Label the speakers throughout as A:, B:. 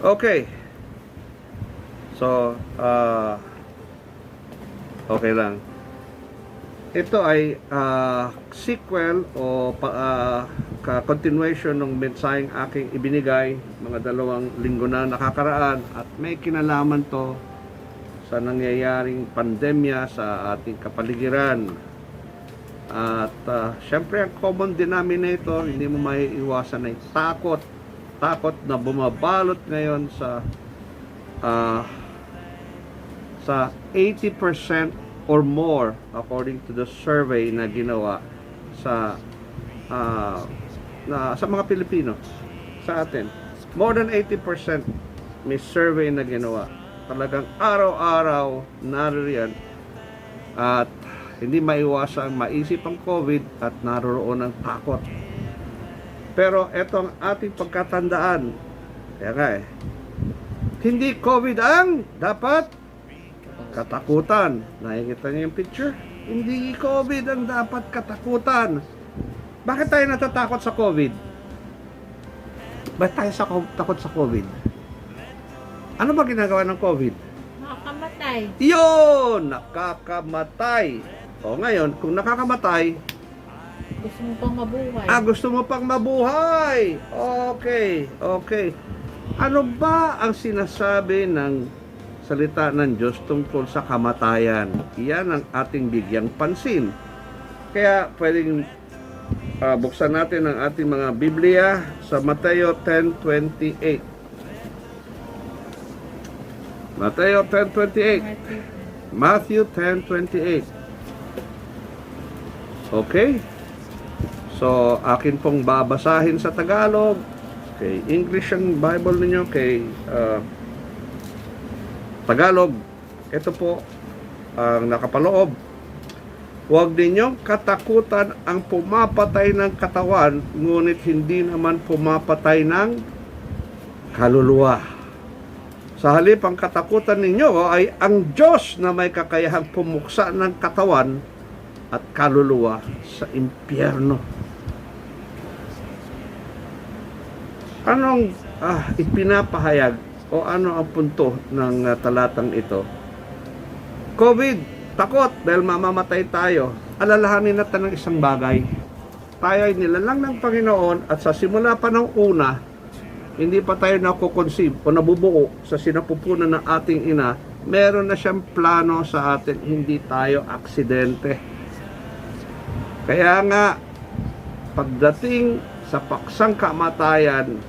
A: Okay. So, okay lang. Ito ay sequel o continuation ng mensaheng aking ibinigay mga 2 linggo na nakakaraan at may kinalaman to sa nangyayaring pandemya sa ating kapaligiran. At syempre ang common denominator, hindi mo maiiwasan ay takot. Takot na bumabalot ngayon sa 80% or more according to the survey na ginawa sa sa mga Pilipino sa atin. More than 80% may survey na ginawa. Talagang araw-araw naririyan at hindi maiwasan maisip ang COVID at naroon ang takot. Pero ito ang ating pagkatandaan. Kaya nga hindi COVID ang dapat katakutan. Nakikita niyo yung picture? Hindi COVID ang dapat katakutan. Bakit tayo natatakot sa COVID? Bakit tayo takot sa COVID? Ano ba ginagawa ng COVID?
B: Nakakamatay.
A: Yun! Nakakamatay. O ngayon, kung nakakamatay,
B: Gusto mo pang mabuhay.
A: gusto mo pang mabuhay. Okay, okay. Ano ba ang sinasabi ng salita ng Diyos tungkol sa kamatayan? Iyan ang ating bigyang pansin. Kaya pwedeng buksan natin ang ating mga Biblia sa Mateo 10:28. Mateo 10:28. Matthew 10:28. Okay? So, akin pong babasahin sa Tagalog. Okay, English ang Bible ninyo. Kay Tagalog. Ito po ang nakapaloob. Huwag ninyong katakutan ang pumapatay ng katawan, ngunit hindi naman pumapatay ng kaluluwa. Sa halip, ang katakutan ninyo ay ang Diyos na may kakayahang pumuksa ng katawan at kaluluwa sa impyerno. Anong ipinapahayag o ano ang punto ng talatang ito? COVID, takot dahil mamamatay tayo. Alalahanin natin ng isang bagay. Tayo ay nilalang ng Panginoon at sa simula pa ng una, hindi pa tayo nakukonceive o nabubuo sa sinapupunan ng ating ina, meron na siyang plano sa atin, hindi tayo aksidente. Kaya nga, pagdating sa paksang kamatayan,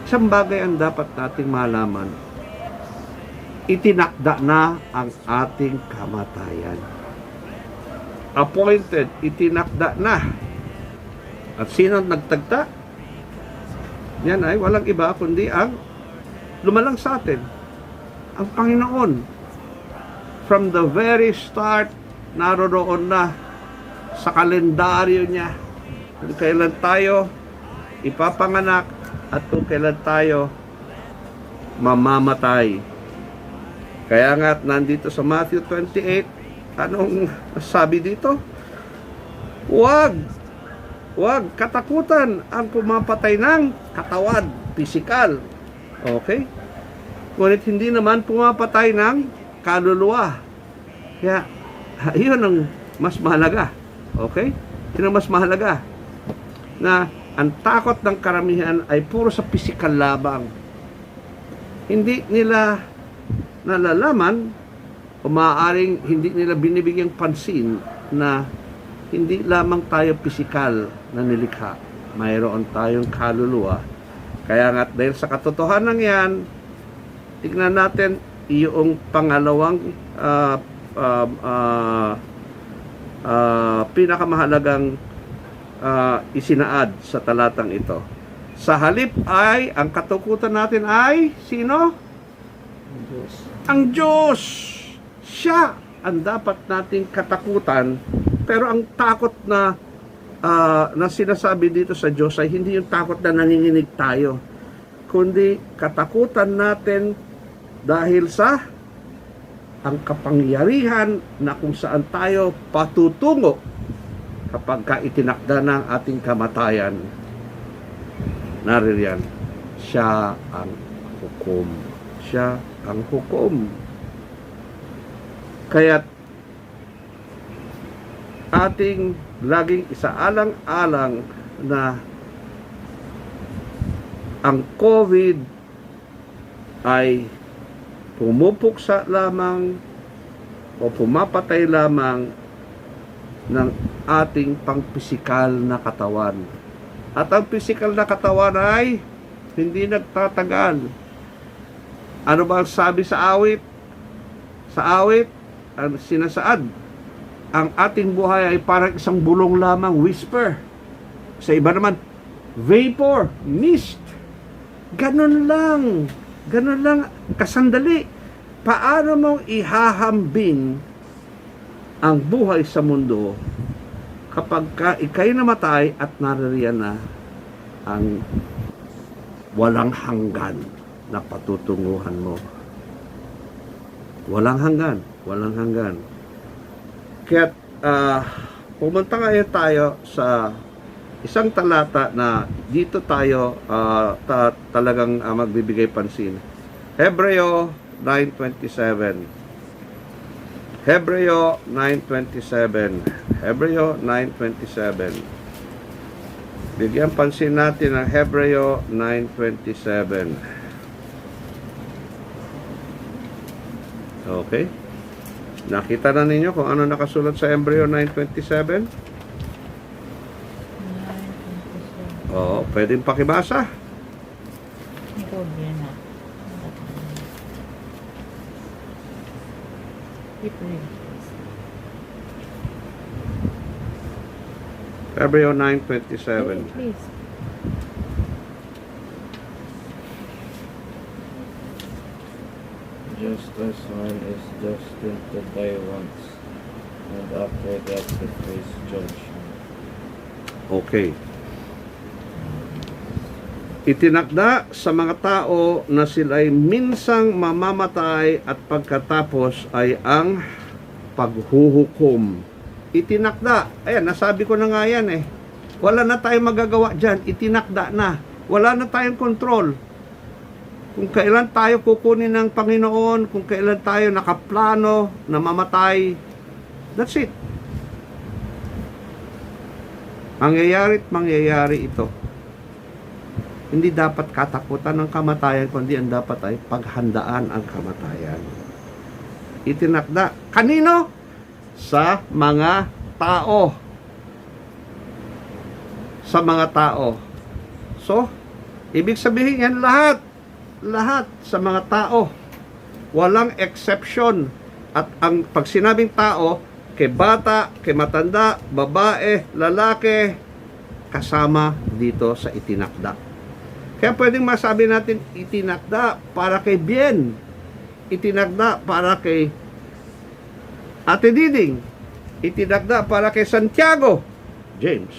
A: isang bagay ang dapat nating malaman. Itinakda na ang ating kamatayan. Appointed, itinakda na. At sino nagtagda? Yan ay walang iba kundi ang lumalang sa atin, ang Panginoon. From the very start, naroon na sa kalendaryo niya kung kailan tayo ipapanganak at kung kailan tayo mamamatay. Kaya nga nandito sa Matthew 28, anong sabi dito? Huwag katakutan ang pumapatay ng katawan, pisikal. Okay? Ngunit hindi naman pumapatay ng kaluluwa. Kaya, yun ang mas mahalaga. Okay? Yun ang mas mahalaga. Na ang takot ng karamihan ay puro sa pisikal labang. Hindi nila nalalaman o maaaring hindi nila binibigyang pansin na hindi lamang tayo pisikal na nilikha. Mayroon tayong kaluluwa. Kaya nga dahil sa katotohanan yan, tignan natin yung pangalawang pinakamahalagang isinaad sa talatang ito. Sa halip ay, ang katakutan natin ay, sino? Ang Diyos. Siya ang dapat nating katakutan. Pero ang takot na sinasabi dito sa Diyos ay hindi yung takot na nanginginig tayo, kundi katakutan natin dahil sa ang kapangyarihan na kung saan tayo patutungo kapag itinakda ng ating kamatayan. Naririyan, siya ang hukom. Siya ang hukom. Kaya't ating laging isaalang-alang na ang COVID ay pumupuksa lamang o pumapatay lamang ng ating pangpisikal na katawan. At ang pisikal na katawan ay hindi nagtatagal. Ano ba ang sabi sa awit? Sa awit, ang sinasaad, ang ating buhay ay parang isang bulong lamang, whisper. Sa iba naman, vapor, mist. Ganun lang, kasandali. Paano mong ihahambing ang buhay sa mundo kapag ikay namatay at naririyan na ang walang hanggan na patutunguhan mo? Walang hanggan. Kaya pumunta ngayon tayo sa isang talata na dito tayo talagang magbibigay pansin. Hebreo 9:27. Hebreo 9:27. Bigyan pansin natin ang Hebreo 9:27. Okay? Nakita na ninyo kung ano nakasulat sa Hebreo 9:27? Oo, pwedeng pakibasa.
B: Ikaw yan na.
A: Hebreo 9:27.
B: Please.
C: Just as man is destined to die once, and after that to face judgment.
A: Okay. Itinakda sa mga tao na sila'y minsang mamamatay at pagkatapos ay ang paghuhukom. Itinakda. Ayan, nasabi ko na nga yan eh. Wala na tayong magagawa dyan. Itinakda na. Wala na tayong control. Kung kailan tayo kukunin ng Panginoon, kung kailan tayo nakaplano na mamatay, that's it. Mangyayari ito. Hindi dapat katakutan ng kamatayan, kundi ang dapat ay paghandaan ang kamatayan. Itinakda. Kanino? Sa mga tao. Sa mga tao. So, ibig sabihin yan lahat sa mga tao. Walang exception. At ang pag sinabing tao, kay bata, kay matanda, babae, lalaki, kasama dito sa itinakda. Kaya pwedeng masabi natin, itinakda para kay Bien, itinakda para kay Ate Diding, itinakda para kay Santiago, James,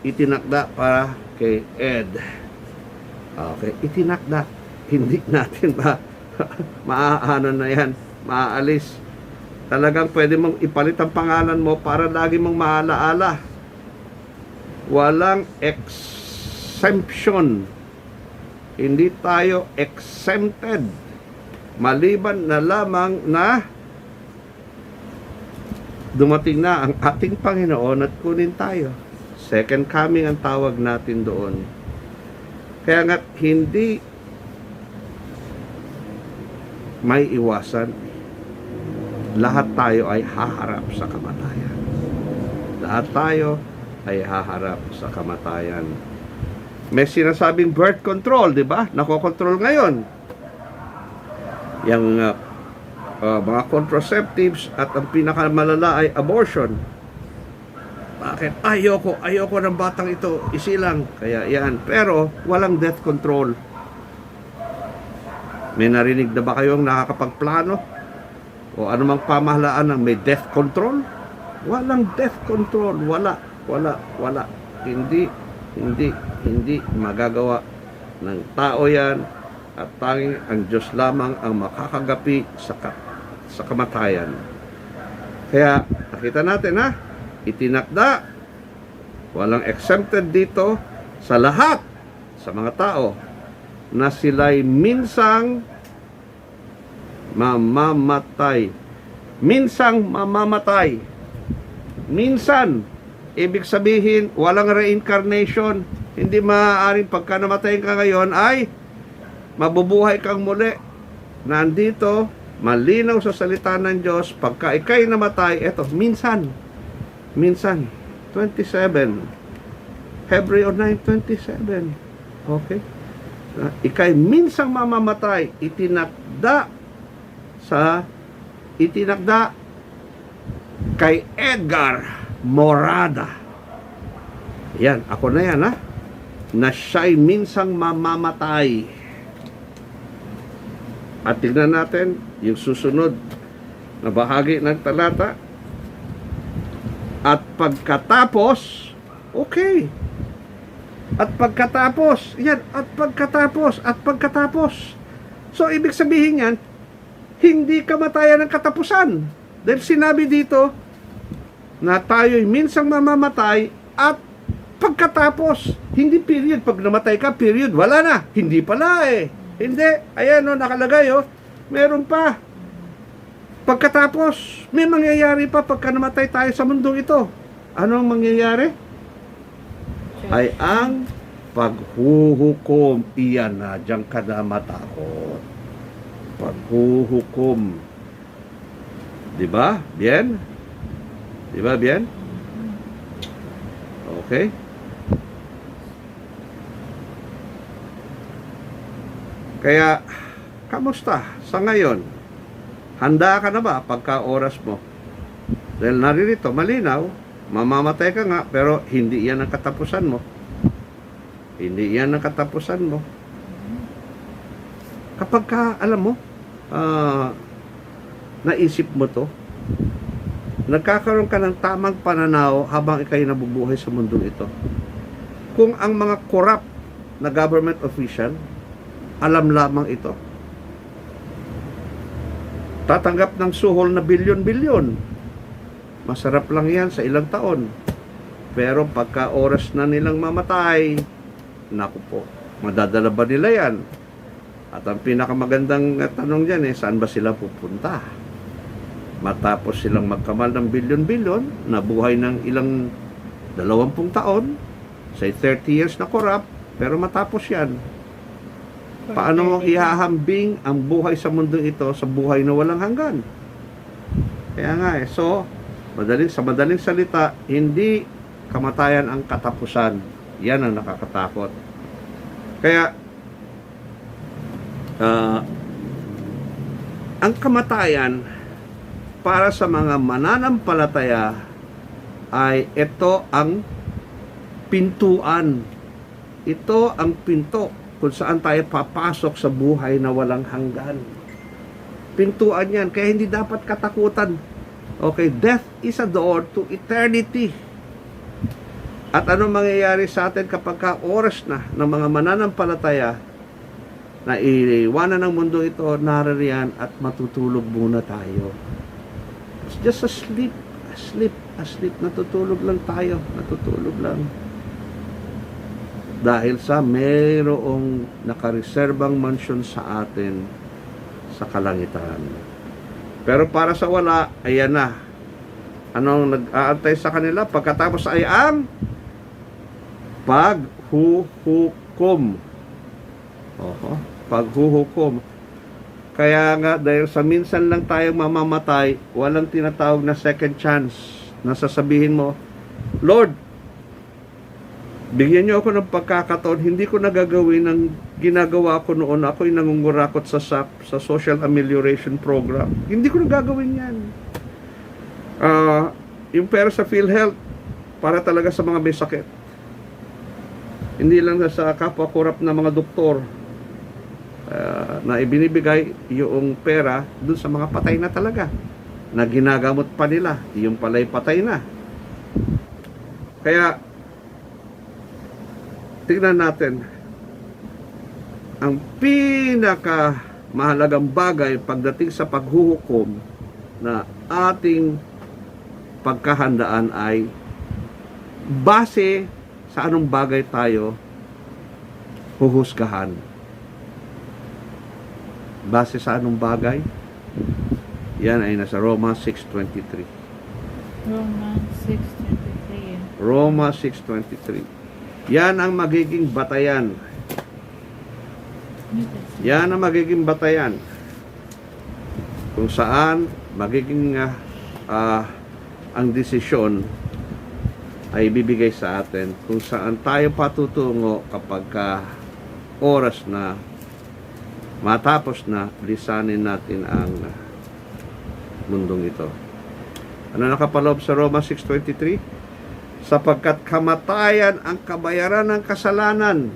A: itinakda para kay Ed. Okay, itinakda. Hindi natin maaano na yan, maaalis. Talagang pwede mong ipalit ang pangalan mo para lagi mong maalaala. Walang exemption. Hindi tayo exempted. Maliban na lamang na dumating na ang ating Panginoon at kunin tayo. Second coming ang tawag natin doon. Kaya nga hindi may iwasan. Lahat tayo ay haharap sa kamatayan. Lahat tayo ay haharap sa kamatayan. May sinasabing birth control, di ba? Nakokontrol ngayon. Yung mga contraceptives at ang pinakamalala ay abortion. Bakit? Ayoko ng batang ito. Isilang. Kaya yan. Pero walang death control. May narinig na ba kayong nakakapagplano? O anumang pamahalaan ng may death control? Walang death control. Wala. Hindi magagawa ng tao yan. At tanging ang Diyos lamang ang makakagapi sa kamatayan. Kaya, nakita natin ha, itinakda. Walang exempted dito sa lahat, sa mga tao. na sila'y minsang mamamatay. Minsang mamamatay. Minsan, ibig sabihin, walang reincarnation. Hindi maaaring pagka namatay ka ngayon ay mabubuhay kang muli. Nandito, malinaw sa salita ng Diyos, pagka ikay namatay, eto, minsan, 27, Hebreo 9:27. Okay? Ikay minsang mamamatay, itinakda kay Edgar Morada. Yan, ako na yan, ha? Na siya'y minsang mamamatay. At tignan natin yung susunod na bahagi ng talata. At pagkatapos, okay. At pagkatapos, yan, at pagkatapos. So, ibig sabihin yan, hindi kamatayan ng katapusan. Dahil sinabi dito na tayo'y minsang mamamatay at pagkatapos. Hindi period. Pag namatay ka, period. Wala na. Hindi pala eh. Hindi. Ayan o, nakalagay o. Meron pa. Pagkatapos, may mangyayari pa pagka namatay tayo sa mundong ito. Ano ang mangyayari? Ay ang paghuhukom. Iyan na. Diyan ka na matakot. Paghuhukom. Diba? Bien? Diba, bien? Okay? Kaya, kamusta sa ngayon? Handa ka na ba pagka oras mo? Dahil naririto, malinaw, mamamatay ka nga, pero hindi yan ang katapusan mo. Hindi yan ang katapusan mo. Kapag ka, alam mo, naisip mo to, nagkakaroon ka ng tamang pananaw habang ikay nabubuhay sa mundong ito. Kung ang mga corrupt na government official, alam lamang ito, tatanggap ng suhol na bilyon-bilyon. Masarap lang yan sa ilang taon. Pero pagka oras na nilang mamatay, naku po, madadala ba nila yan? At ang pinakamagandang tanong dyan saan ba sila pupunta? Matapos silang magkamal ng bilyon-bilyon, nabuhay ng ilang 20 taon, say 30 years na corrupt, pero matapos yan. Paano mo ihahambing ang buhay sa mundo ito sa buhay na walang hanggan? Kaya nga so, sa madaling salita, hindi kamatayan ang katapusan. Yan ang nakakatakot. Kaya, ang kamatayan para sa mga mananampalataya ay ito ang pintuan. Ito ang pinto kung saan tayo papasok sa buhay na walang hanggan. Pintuan yan, kaya hindi dapat katakutan. Okay, death is a door to eternity. At ano mangyayari sa atin kapag oras na ng mga mananampalataya na iiwanan ng mundo ito, naririyan at matutulog muna tayo. It's just asleep. Natutulog lang tayo. Natutulog lang. Dahil sa mayroong nakareserbang mansyon sa atin sa kalangitan. Pero para sa wala, ayan na. Anong nag-aantay sa kanila? Pagkatapos ay ang paghuhukom. Paghuhukom. Kaya nga, dahil sa minsan lang tayong mamamatay, walang tinatawag na second chance na sasabihin mo, Lord, bigyan niyo ako ng pagkakataon, hindi ko nagagawin ang ginagawa ko noon. Ako'y nangungurakot sa SAP, sa Social Amelioration Program. Hindi ko nagagawin yan. Yung pera sa PhilHealth, para talaga sa mga may sakit. Hindi lang sa kapwa-korap na mga doktor na ibinibigay yung pera dun sa mga patay na talaga. Na ginagamot pa nila. Yung pala'y patay na. Kaya, tingnan natin, ang pinaka mahalagang bagay pagdating sa paghuhukom na ating pagkahandaan ay base sa anong bagay tayo huhusgahan. Base sa anong bagay? Yan ay nasa Roma 6:23.
B: Romans 6:23.
A: Roma 6:23. Yan ang magiging batayan. Yan ang magiging batayan. Kung saan magiging ang desisyon ay bibigay sa atin kung saan tayo patutungo kapag oras na matapos na lisanin natin ang mundong ito. Ano nakapaloob sa Roma 6:23? Sapagkat kamatayan ang kabayaran ng kasalanan,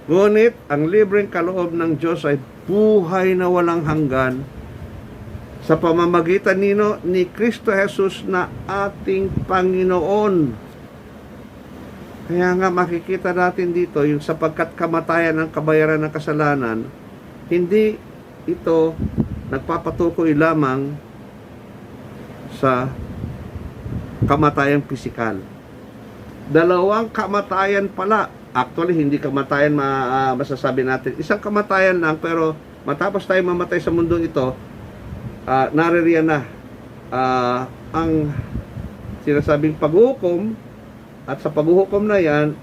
A: ngunit ang libreng kaloob ng Diyos ay buhay na walang hanggan sa pamamagitan ni Kristo Jesus na ating Panginoon. Kaya nga makikita natin dito yung sapagkat kamatayan ang kabayaran ng kasalanan, hindi ito nagpapatukoy lamang sa kamatayang pisikal. Dalawang kamatayan pala. Actually, hindi kamatayan masasabi natin. Isang kamatayan lang, pero matapos tayo mamatay sa mundong ito, naririyan na ang sinasabing paghuhukom, at sa paghuhukom na yan,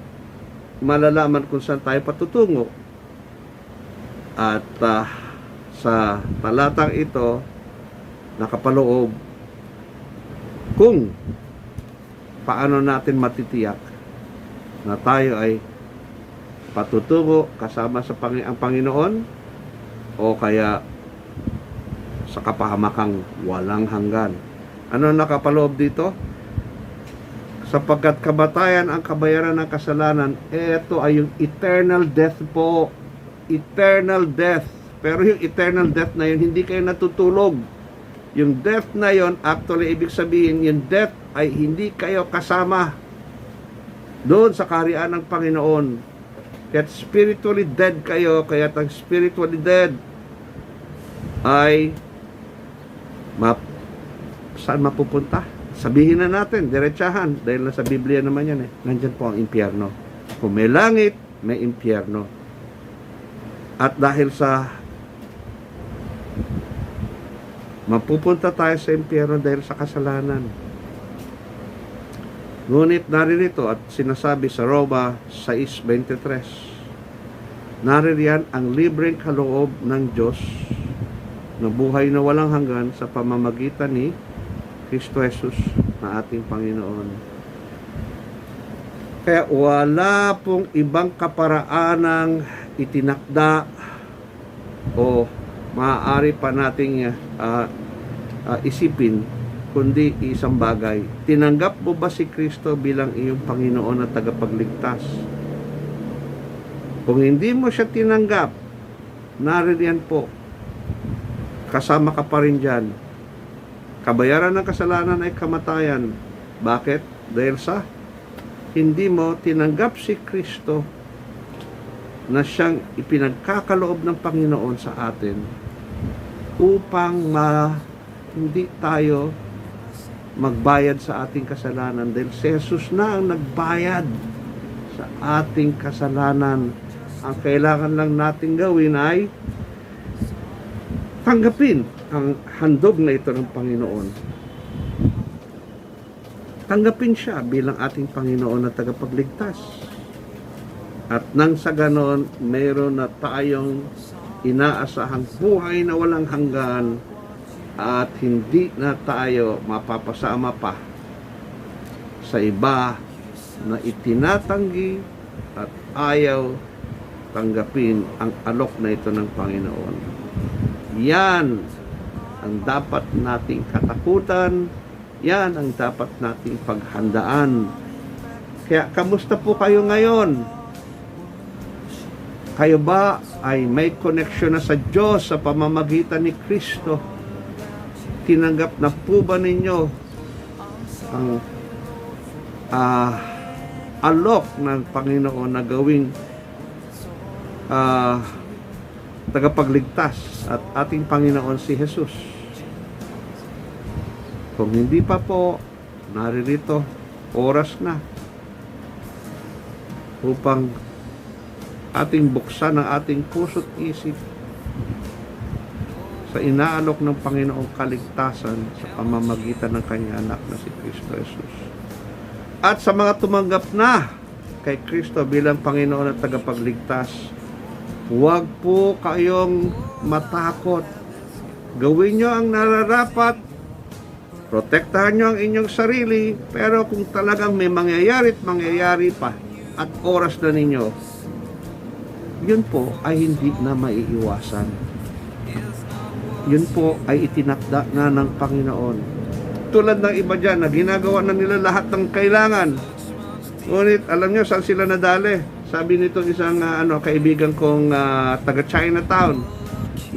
A: malalaman kung saan tayo patutungo. At sa talatang ito, nakapaloob kung paano natin matitiyak na tayo ay patutungo kasama sa ang Panginoon o kaya sa kapahamakang walang hanggan. Ano nakapaloob dito? Sapagkat kamatayan ang kabayaran ng kasalanan, ito ay yung eternal death po. Eternal death. Pero yung eternal death na yun, hindi kayo natutulog. Yung death na yon, actually, ibig sabihin, yung death ay hindi kayo kasama doon sa kaharian ng Panginoon. Kaya spiritually dead kayo, kaya ang spiritually dead ay saan mapupunta? Sabihin na natin, diretsahan, dahil nasa Biblia naman yan eh. Nandyan po ang impyerno. Kung may langit, may impyerno. At dahil sa mapupunta tayo sa impyerno dahil sa kasalanan. Ngunit naririto at sinasabi sa Roma 6:23, naririyan ang libreng kaloob ng Diyos na buhay na walang hanggan sa pamamagitan ni Kristo Jesus na ating Panginoon. Kaya wala pong ibang kaparaanang itinakda o maaari pa nating isipin kundi isang bagay. Tinanggap mo ba si Kristo bilang iyong Panginoon at tagapagligtas? Kung hindi mo siya tinanggap, naririyan po, kasama ka pa rin dyan. Kabayaran ng kasalanan ay kamatayan. Bakit? Dahil sa hindi mo tinanggap si Kristo na siyang ipinagkakaloob ng Panginoon sa atin upang hindi tayo magbayad sa ating kasalanan, dahil si Jesus na ang nagbayad sa ating kasalanan. Ang kailangan lang natin gawin ay tanggapin ang handog na ito ng Panginoon. Tanggapin siya bilang ating Panginoon at tagapagligtas. At nang sa ganon, mayroon na tayong inaasahang buhay na walang hanggan at hindi na tayo mapapasama pa sa iba na itinatanggi at ayaw tanggapin ang alok na ito ng Panginoon. Yan ang dapat nating katakutan, yan ang dapat nating paghandaan. Kaya kamusta po kayo ngayon? Kayo ba ay may koneksyon na sa Diyos sa pamamagitan ni Kristo? Tinanggap na po ba ninyo ang alok ng Panginoon na gawing tagapagligtas at ating Panginoon si Jesus? Kung hindi pa po, naririto, oras na upang ating buksan ang ating puso't isip sa inaalok ng Panginoong kaligtasan sa pamamagitan ng kanyang anak na si Kristo Jesus. At sa mga tumanggap na kay Kristo bilang Panginoon at tagapagligtas, huwag po kayong matakot. Gawin nyo ang nararapat, protektahan nyo ang inyong sarili, pero kung talagang may mangyayari at mangyayari pa at oras na ninyo, yun po ay hindi na maiiwasan. Yun po ay itinakda na ng Panginoon. Tulad ng iba dyan na ginagawa na nila lahat ng kailangan. Ngunit alam nyo saan sila nadali? Sabi nito isang kaibigan kong taga Chinatown.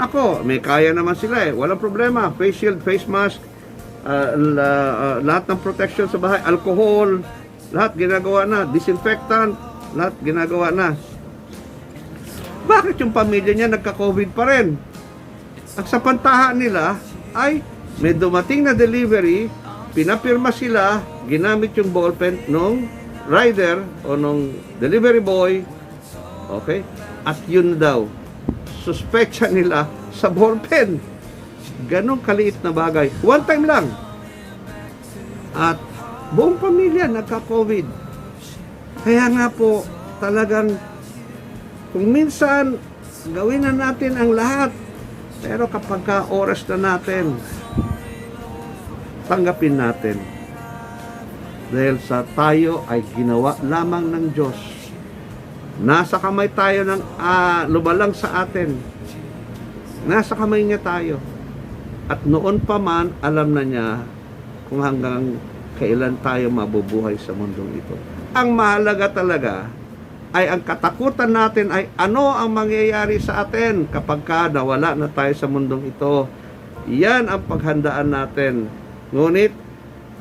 A: Nako, may kaya naman sila eh. Walang problema. Face shield, face mask, lahat ng protection sa bahay, alcohol, lahat ginagawa na. Disinfectant, lahat ginagawa na. Bakit yung pamilya niya nagka-COVID pa rin? Ang sapantahan nila ay may dumating na delivery, pinapirma sila, ginamit yung ballpen nung rider o nung delivery boy, okay? At yun daw, suspecha nila sa ballpen. Ganong kaliit na bagay. One time lang. At buong pamilya nagka-COVID. Kaya nga po, talagang kung minsan gawin na natin ang lahat, pero kapag ka oras na natin, tanggapin natin. Dahil sa tayo ay ginawa lamang ng Diyos. Nasa kamay tayo ng lumalang sa atin. Nasa kamay niya tayo. At noon pa man, alam na niya kung hanggang kailan tayo mabubuhay sa mundong ito. Ang mahalaga talaga ay ang katakutan natin ay ano ang mangyayari sa atin kapag ka nawala na tayo sa mundong ito. Yan ang paghandaan natin. Ngunit,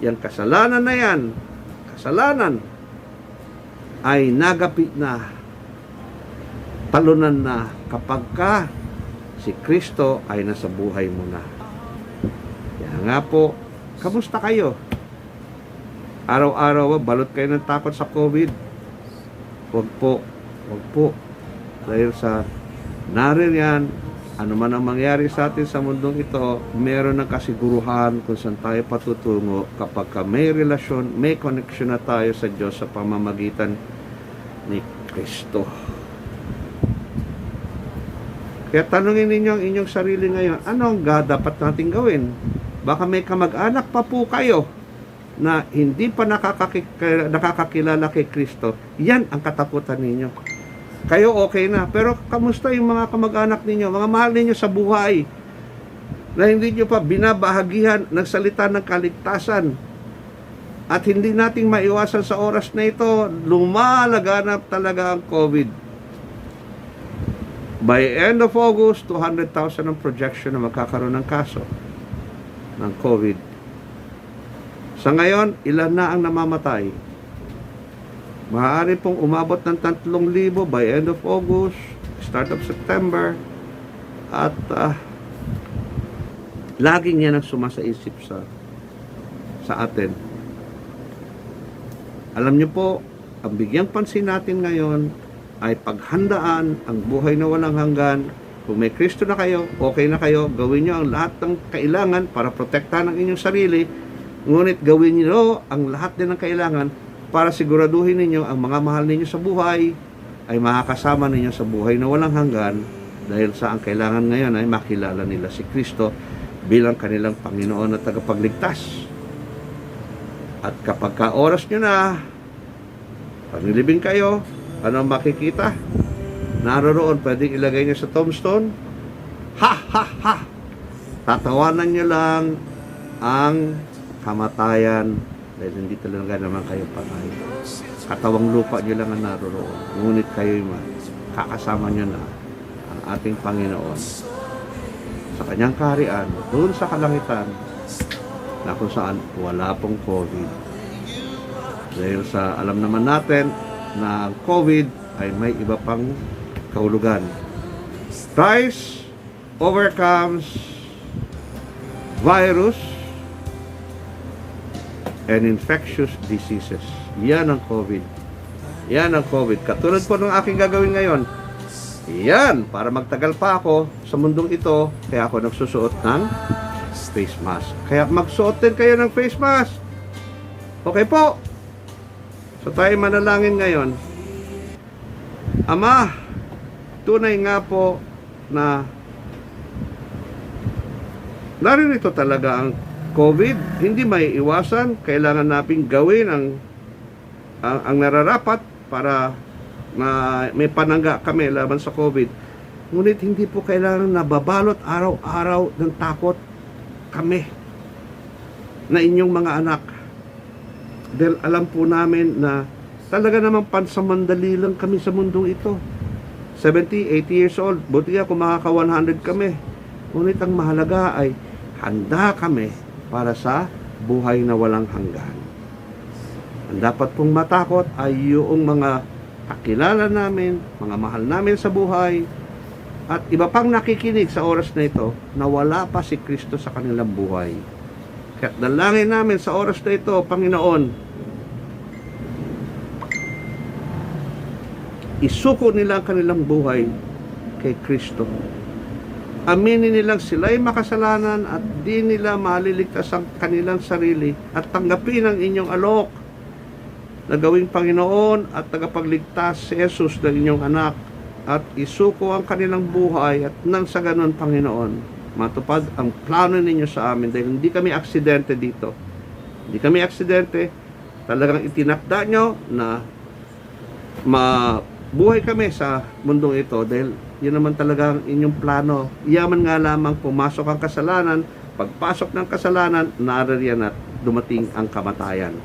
A: yung kasalanan na yan, kasalanan, ay nagapit na, talunan na kapag ka si Kristo ay nasa buhay mo na. Kaya nga po, kamusta kayo? Araw-araw, balot kayo ng takot sa COVID. Wag po. Dahil sa nariyan, ano man ang mangyari sa atin sa mundong ito, meron ng kasiguruhan kung saan tayo patutungo kapag may relasyon, may connection na tayo sa Diyos sa pamamagitan ni Kristo. Kaya tanungin ninyo ang inyong sarili ngayon, ano ang dapat natin gawin? Baka may kamag-anak pa po kayo na hindi pa nakakakilala kay Kristo. Yan ang katakutan ninyo. Kayo okay na, pero kamusta yung mga kamag-anak ninyo, mga mahal ninyo sa buhay, na hindi nyo pa binabahagihan ng salita ng kaligtasan? At hindi nating maiwasan sa oras na ito, lumalaganap talaga ang COVID. By end of August, 200,000 ang projection na magkakaroon ng kaso ng COVID. Sa ngayon, ilan na ang namamatay? Maaari pong umabot ng 3,000 by end of August, start of September, at laging yan ang sumasaisip sa atin. Alam niyo po, ang bigyang pansin natin ngayon ay paghandaan ang buhay na walang hanggan. Kung may Kristo na kayo, okay na kayo, gawin niyo ang lahat ng kailangan para protektahan ang inyong sarili. Ngunit gawin niyo ang lahat din ng kailangan para siguraduhin ninyo ang mga mahal ninyo sa buhay ay makakasama ninyo sa buhay na walang hanggan, dahil sa ang kailangan ngayon ay makilala nila si Kristo bilang kanilang Panginoon at tagapagligtas. At kapag ka oras nyo na, paglilibing kayo, ano ang makikita? Naroroon, pwedeng ilagay nyo sa tombstone, ha ha ha! Tatawanan nyo lang ang kamatayan dahil hindi talaga naman kayo patay. Katawang lupa nyo lang ang naroroon. Ngunit kayo kakasama nyo na ang ating Panginoon sa kanyang kaharian, doon sa kalangitan, na kung saan wala pong COVID. Dahil sa alam naman natin na ang COVID ay may iba pang kahulugan. Christ overcomes virus and infectious diseases. Yan ang COVID. Yan ang COVID. Katulad po ng aking gagawin ngayon. Yan, para magtagal pa ako sa mundong ito, kaya ako nagsusuot ng face mask. Kaya magsuot din kayo ng face mask. Okay po? So tayo manalangin ngayon. Ama, tunay nga po na naririto talaga ang COVID. Hindi may iwasan. Kailangan natin gawin ang nararapat para may panangga kami laban sa COVID. Ngunit hindi po kailangan nababalot araw-araw ng takot kami na inyong mga anak. Dahil alam po namin na talaga namang pansamandali lang kami sa mundong ito. 70, 80 years old, buti nga kung makaka 100 kami. Ngunit ang mahalaga ay handa kami para sa buhay na walang hanggan. Ang dapat pong matakot ay yung mga kakilala namin, mga mahal namin sa buhay, at iba pang nakikinig sa oras na ito na wala pa si Kristo sa kanilang buhay. Kaya dalangin namin sa oras na ito, Panginoon, isuko nila ang kanilang buhay kay Kristo. Aminin nilang sila'y makasalanan at di nila maliligtas ang kanilang sarili at tanggapin ang inyong alok na gawing Panginoon at tagapagligtas si Jesus na inyong anak, at isuko ang kanilang buhay, at nang sa ganon, Panginoon, matupad ang plano ninyo sa amin, dahil hindi kami aksidente dito. Hindi kami aksidente, talagang itinakda nyo na mabuhay kami sa mundong ito, dahil yun naman talaga ang inyong plano. Iyaman nga lamang pumasok ang kasalanan, pagpasok ng kasalanan, naririyan at dumating ang kamatayan.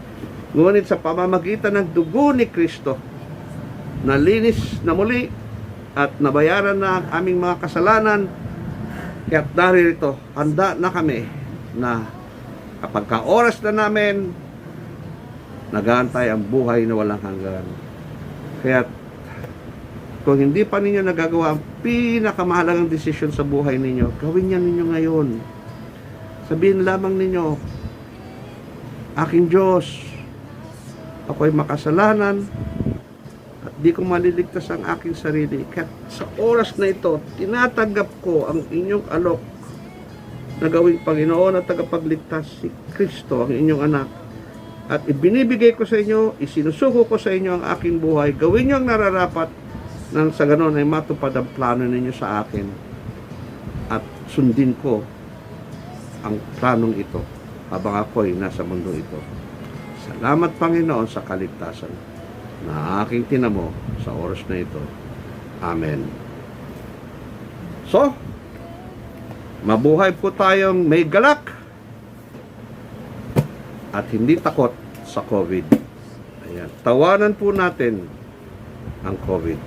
A: Ngunit sa pamamagitan ng dugo ni Kristo, nalinis na muli at nabayaran na ang aming mga kasalanan, kaya't narito, handa na kami na kapag ka-oras na namin, nag-aantay ang buhay na walang hanggan. Kaya't kung hindi pa ninyo nagagawa ang pinakamahalagang desisyon sa buhay ninyo, gawin yan ninyo ngayon. Sabihin lamang ninyo, aking Diyos, ako'y makasalanan at di ko maliligtas ang aking sarili. Kaya sa oras na ito, tinatanggap ko ang inyong alok na gawing Panginoon at tagapagligtas, si Kristo, ang inyong anak. At ibinibigay ko sa inyo, isinusuko ko sa inyo ang aking buhay. Gawin niyo ang nararapat nang sa ganon ay matupad ang plano ninyo sa akin. At sundin ko ang planong ito habang ako'y nasa mundo ito. Salamat, Panginoon, sa kaligtasan na aking tinamo sa oras na ito. Amen. So, mabuhay po tayong may galak at hindi takot sa COVID. Ayan. Tawanan po natin ang COVID.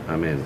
A: Amen.